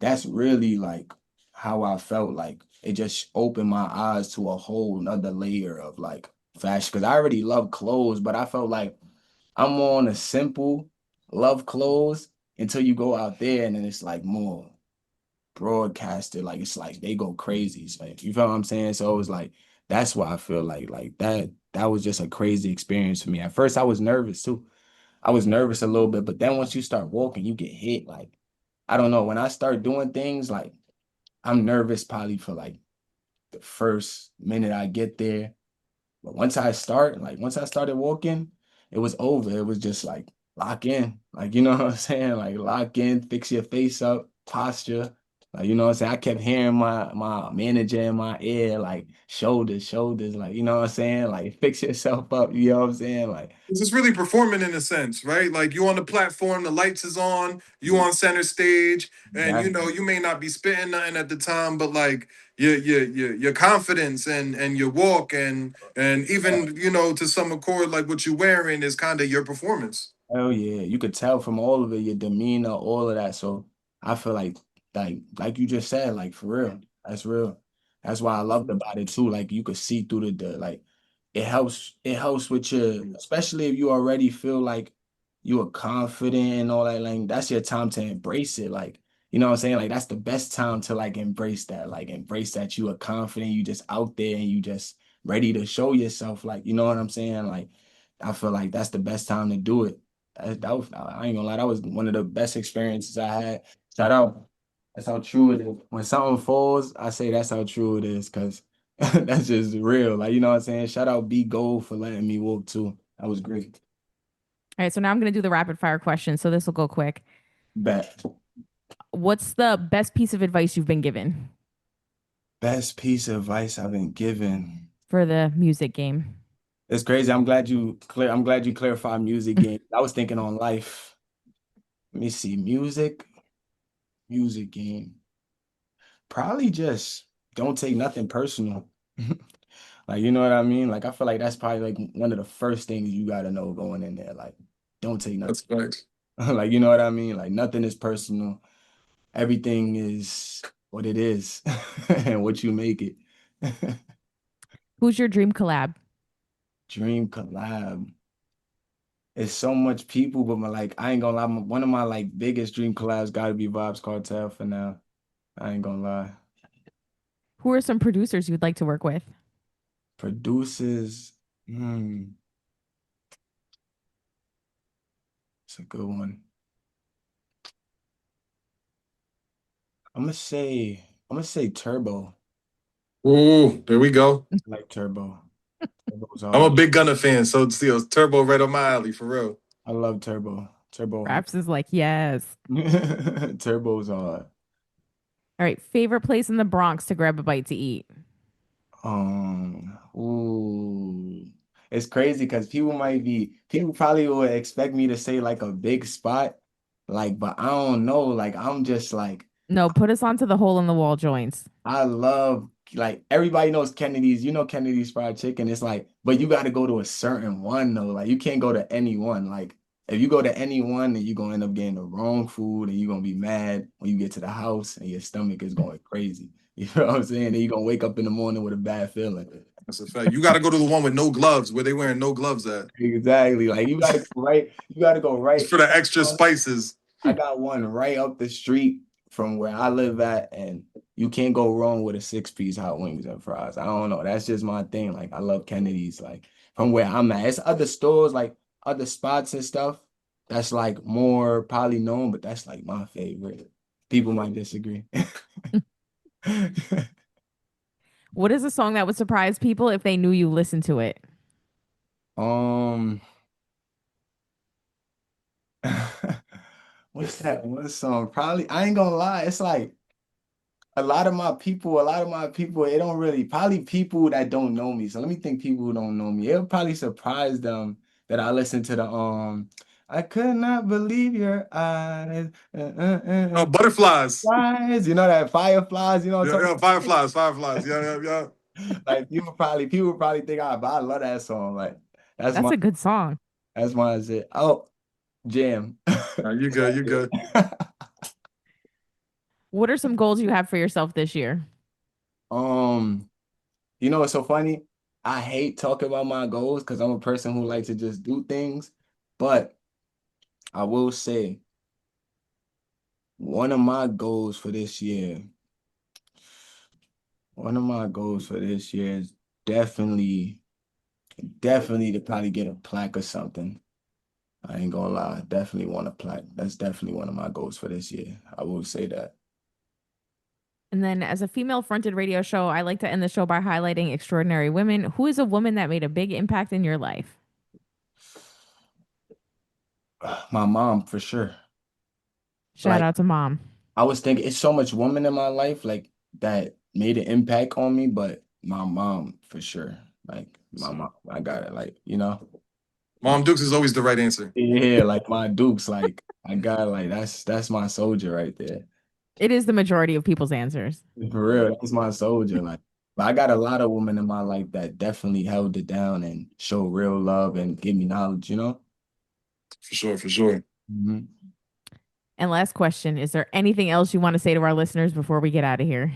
that's really like how I felt. Like it just opened my eyes to a whole nother layer of like fashion. Cause I already love clothes, but I felt like I'm on a simple love clothes until you go out there and then it's like more broadcasted. Like it's like they go crazy. It's like, you feel what I'm saying? So it was like that's why I feel like that was just a crazy experience for me. At first I was nervous too. I was nervous a little bit, but then once you start walking, you get hit. Like, I don't know. When I start doing things, like I'm nervous probably for like the first minute I get there. But once I started walking, it was over. It was just like lock in. Like, you know what I'm saying? Like lock in, fix your face up, posture. Like, you know what I'm saying? I kept hearing my manager in my ear, like shoulders, like, you know what I'm saying? Like fix yourself up, you know what I'm saying? Like, It's just really performing in a sense, right? Like you on the platform, the lights is on, you yeah, on center stage, and exactly. you may not be spitting nothing at the time, but like your confidence and your walk and even to some accord, like what you're wearing is kind of your performance. Hell yeah. You could tell from all of it, your demeanor, all of that. So I feel like you just said, like for real. That's real. That's why I loved about it too. Like you could see through the like it helps with your, especially if you already feel like you are confident and all that, like that's your time to embrace it. Like, you know what I'm saying? Like that's the best time to like embrace that. Like embrace that you are confident, you just out there and you just ready to show yourself. Like, you know what I'm saying? Like I feel like that's the best time to do it. I ain't gonna lie, that was one of the best experiences I had. Shout out. That's how true it is. When something falls, I say that's how true it is, because that's just real. Like, you know what I'm saying? Shout out B Gold for letting me walk too. That was great. All right, so now I'm going to do the rapid fire question. So this will go quick. Bet. What's the best piece of advice you've been given Best piece of advice I've been given. for the music game? It's crazy. I'm glad you clarified music game. I was thinking on life. Let me see. Music game. Probably just don't take nothing personal. Like, you know what I mean? Like, I feel like that's probably like one of the first things you gotta know going in there. Like, don't take nothing. That's right. Like, you know what I mean? Like, nothing is personal. Everything is what it is and what you make it. Who's your dream collab? Dream collab. it's so much people, but like I ain't gonna lie, one of my like biggest dream collabs gotta be Vibes Cartel for now. I ain't gonna lie. Who are some producers you'd like to work with? Producers, it's a good one. I'm gonna say Turbo. Ooh, there we go. I like Turbo. Turbo's I'm a hard. big Gunna fan, so still Turbo right up my alley for real. I love Turbo. Turbo hard. Raps is like, yes. Turbo's hard. All right. Favorite place in the Bronx to grab a bite to eat? Ooh, it's crazy because people probably would expect me to say like a big spot, like, but I don't know. Like, I'm just like, No, put us onto the hole in the wall joints. I love, like, everybody knows Kennedy's, Kennedy's Fried Chicken. It's like, but you got to go to a certain one though. Like, you can't go to any one. Like, if you go to any one, then you're gonna end up getting the wrong food and you're gonna be mad when you get to the house and your stomach is going crazy. You know what I'm saying? Then you're gonna wake up in the morning with a bad feeling. That's a fact. You got to go to the one with no gloves, where they wearing no gloves at. Exactly. Like you gotta go It's right. for the extra spices. I got one right up the street from where I live at, and you can't go wrong with a 6-piece hot wings and fries. I don't know. That's just my thing. Like I love Kennedy's, like from where I'm at. It's other stores, like other spots and stuff that's like more probably known, but that's like my favorite. People might disagree. What is a song that would surprise people if they knew you listened to it? Um, what's that one song? Probably I ain't gonna lie, it's like a lot of my people, it don't really, probably people that don't know me. So let me think people who don't know me. It'll probably surprise them that I listen to the I could not believe your eyes. Butterflies. Flies, that fireflies, you know what Yeah, I'm yeah, fireflies, fireflies. Yeah, yeah, yeah. talking like people probably think but I love that song. Like that's That's my a good song. that's my shit. Oh, jam. Nah, you good, you good. What are some goals you have for yourself this year? Um what's so funny? I hate talking about my goals because I'm a person who likes to just do things. But I will say one of my goals for this year, one of my goals for this year is definitely to probably get a plaque or something. I ain't gonna lie, definitely want a plaque. That's definitely one of my goals for this year. I will say that. And then, as a female fronted radio show, I like to end the show by highlighting extraordinary women. Who is a woman that made a big impact in your life? My mom for sure. Shout Like out to mom. I was thinking it's so much woman in my life like that made an impact on me, but my mom for sure. Like my mom, I got it. Like, my Mom Dukes is always the right answer. yeah, like my Dukes, like I got like that's my soldier right there. It is the majority of people's answers. For real, that's my soldier. Like, but I got a lot of women in my life that definitely held it down and show real love and give me knowledge. For sure, for sure. Mhm. And last question, is there anything else you want to say to our listeners before we get out of here?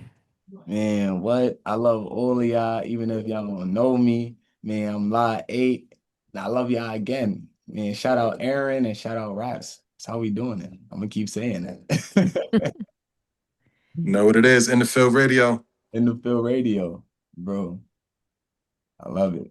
Man, what? I love all of y'all, even if y'all don't know me. Man, I'm LA8. I love y'all again. Man, shout out Erin and shout out Rapz. That's how we doing it. I'm gonna keep saying that. Know what it is in the field radio. In the field radio, bro. I love it.